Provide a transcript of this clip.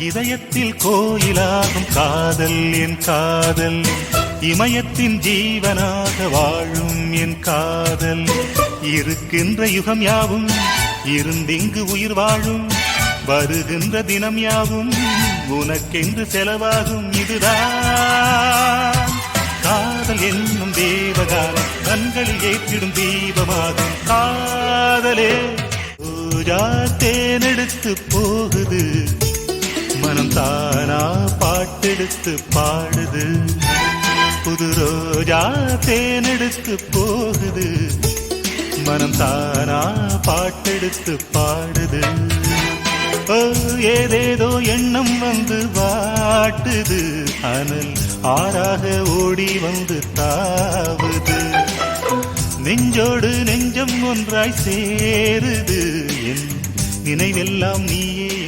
இதயத்தில் கோயிலாகும் காதல் என் காதல், இமயத்தின் ஜீவனாக வாழும் என் காதல். இருக்கின்ற யுகம் யாவும் இருந்திங்கு உயிர் வாழும், வருகின்ற தினம் யாவும் உனக்கென்று செலவாகும். இதுதான் காதல் என்னும் தேவகானம், கண்களில் ஏற்றிடும் தீபமாகும் காதலே. ரோஜா தேனெடுத்து போகுது, மனம் தானா பாட்டெடுத்து பாடுது. புது ரோஜா தேனெடுத்து போகுது, மனம் தானா பாட்டெடுத்து பாடுது. ஏதேதோ எண்ணம் வந்து வாட்டுது, அனல் ஆறாக ஓடி வந்து தாவுது. நெஞ்சோடு நெஞ்சம் ஒன்றாய் சேருது, என் நினைவெல்லாம் நீயே